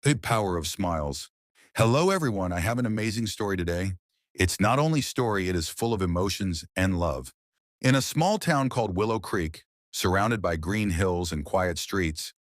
The power of smiles. Hello, everyone. I have an amazing story today. It's not only story, it is full of emotions and love. In a small town called Willow Creek, surrounded by green hills and quiet streets,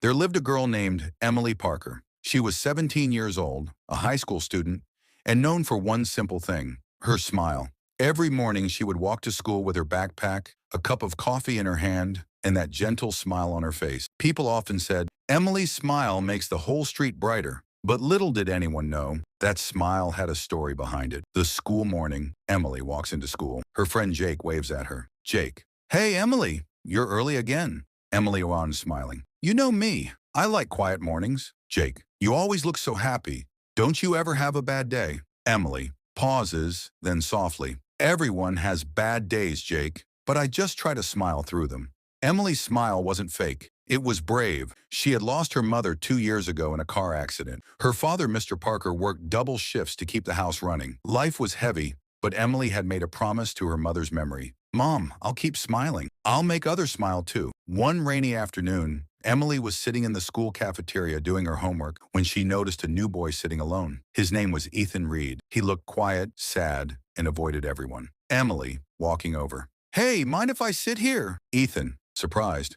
there lived a girl named Emily Parker. She was 17 years old, a high school student, and known for one simple thing, her smile. Every morning she would walk to school with her backpack, a cup of coffee in her hand, and that gentle smile on her face. People often said, Emily's smile makes the whole street brighter. But little did anyone know, that smile had a story behind it. The school morning, Emily walks into school. Her friend Jake waves at her. Jake, hey Emily, you're early again. Emily on smiling. You know me, I like quiet mornings. Jake, you always look so happy. Don't you ever have a bad day? Emily pauses, then softly. Everyone has bad days, Jake, but I just try to smile through them. Emily's smile wasn't fake. It was brave. She had lost her mother 2 years ago in a car accident. Her father, Mr. Parker, worked double shifts to keep the house running. Life was heavy, but Emily had made a promise to her mother's memory. Mom, I'll keep smiling. I'll make others smile too. One rainy afternoon, Emily was sitting in the school cafeteria doing her homework when she noticed a new boy sitting alone. His name was Ethan Reed. He looked quiet, sad, and avoided everyone. Emily, walking over. Hey, mind if I sit here? Ethan, surprised.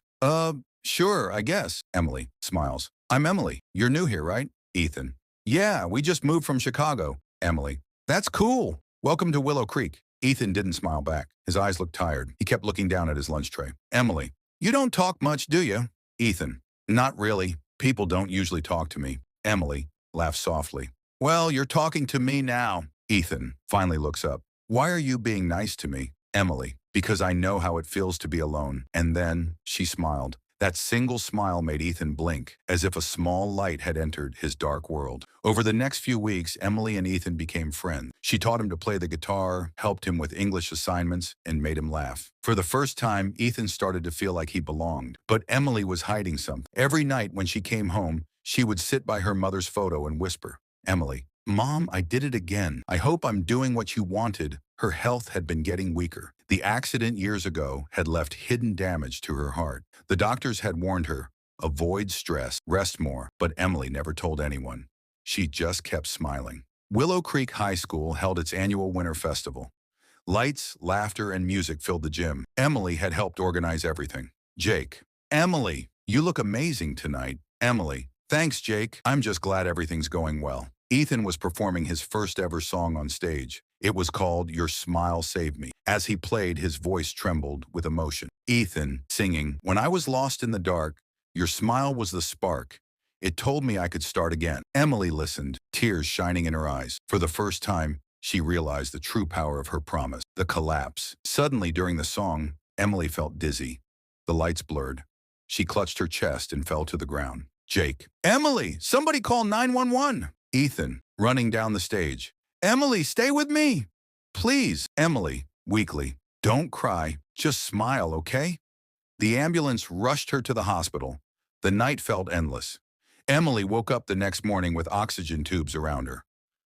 Sure, I guess. Emily smiles. I'm Emily. You're new here, right? Ethan. Yeah, we just moved from Chicago. Emily. That's cool. Welcome to Willow Creek. Ethan didn't smile back. His eyes looked tired. He kept looking down at his lunch tray. Emily. You don't talk much, do you? Ethan. Not really. People don't usually talk to me. Emily laughs softly. Well, you're talking to me now. Ethan finally looks up. Why are you being nice to me? Emily. Because I know how it feels to be alone. And then she smiled. That single smile made Ethan blink, as if a small light had entered his dark world. Over the next few weeks, Emily and Ethan became friends. She taught him to play the guitar, helped him with English assignments, and made him laugh. For the first time, Ethan started to feel like he belonged. But Emily was hiding something. Every night when she came home, she would sit by her mother's photo and whisper, Emily, Mom, I did it again. I hope I'm doing what you wanted. Her health had been getting weaker. The accident years ago had left hidden damage to her heart. The doctors had warned her, avoid stress, rest more, but Emily never told anyone. She just kept smiling. Willow Creek High School held its annual winter festival. Lights, laughter, and music filled the gym. Emily had helped organize everything. Jake. Emily, you look amazing tonight. Emily. Thanks, Jake. I'm just glad everything's going well. Ethan was performing his first ever song on stage. It was called Your Smile Saved Me. As he played, his voice trembled with emotion. Ethan, singing, When I was lost in the dark, your smile was the spark. It told me I could start again. Emily listened, tears shining in her eyes. For the first time, she realized the true power of her promise. The collapse. Suddenly, during the song, Emily felt dizzy. The lights blurred. She clutched her chest and fell to the ground. Jake. Emily, somebody call 911. Ethan, running down the stage. Emily, stay with me. Please. Emily, weakly. Don't cry. Just smile, okay? The ambulance rushed her to the hospital. The night felt endless. Emily woke up the next morning with oxygen tubes around her.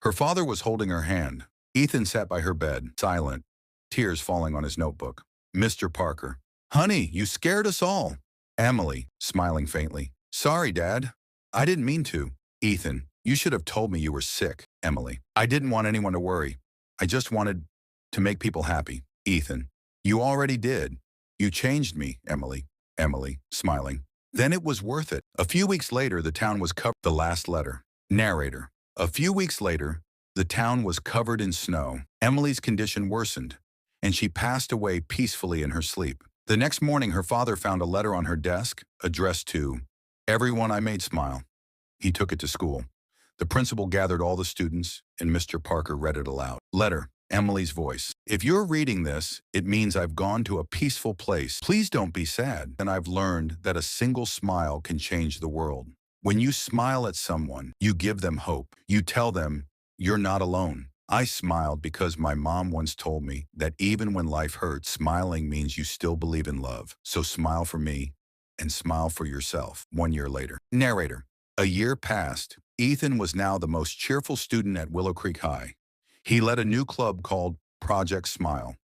Her father was holding her hand. Ethan sat by her bed, silent, tears falling on his notebook. Mr. Parker. Honey, you scared us all. Emily, smiling faintly. Sorry, Dad. I didn't mean to. Ethan. You should have told me you were sick. Emily. I didn't want anyone to worry. I just wanted to make people happy. Ethan. You already did. You changed me, Emily. Emily, smiling. Then it was worth it. A few weeks later, the town was covered. The last letter. Narrator. A few weeks later, the town was covered in snow. Emily's condition worsened, and she passed away peacefully in her sleep. The next morning, her father found a letter on her desk addressed to everyone I made smile. He took it to school. The principal gathered all the students, and Mr. Parker read it aloud. Letter, Emily's voice. If you're reading this, it means I've gone to a peaceful place. Please don't be sad. And I've learned that a single smile can change the world. When you smile at someone, you give them hope. You tell them, you're not alone. I smiled because my mom once told me that even when life hurts, smiling means you still believe in love. So smile for me and smile for yourself. 1 year later. Narrator. A year passed. Ethan was now the most cheerful student at Willow Creek High. He led a new club called Project Smile.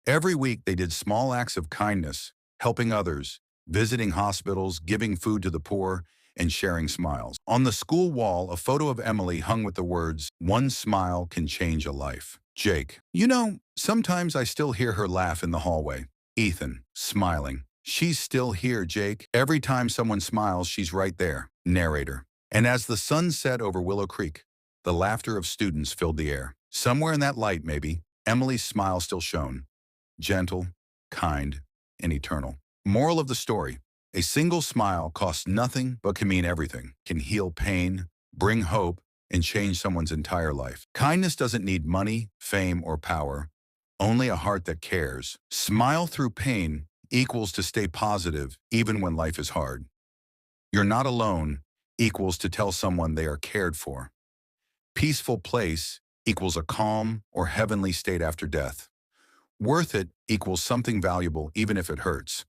Every week they did small acts of kindness, helping others, visiting hospitals, giving food to the poor, and sharing smiles. On the school wall, a photo of Emily hung with the words, "One smile can change a life." Jake, sometimes I still hear her laugh in the hallway. Ethan, smiling. She's still here, Jake. Every time someone smiles, she's right there. Narrator. And as the sun set over Willow Creek, the laughter of students filled the air. Somewhere in that light, maybe, Emily's smile still shone. Gentle, kind, and eternal. Moral of the story: a single smile costs nothing but can mean everything. Can heal pain, bring hope, and change someone's entire life. Kindness doesn't need money, fame, or power. Only a heart that cares. Smile through pain equals to stay positive even when life is hard. You're not alone equals to tell someone they are cared for. Peaceful place equals a calm or heavenly state after death. Worth it equals something valuable even if it hurts.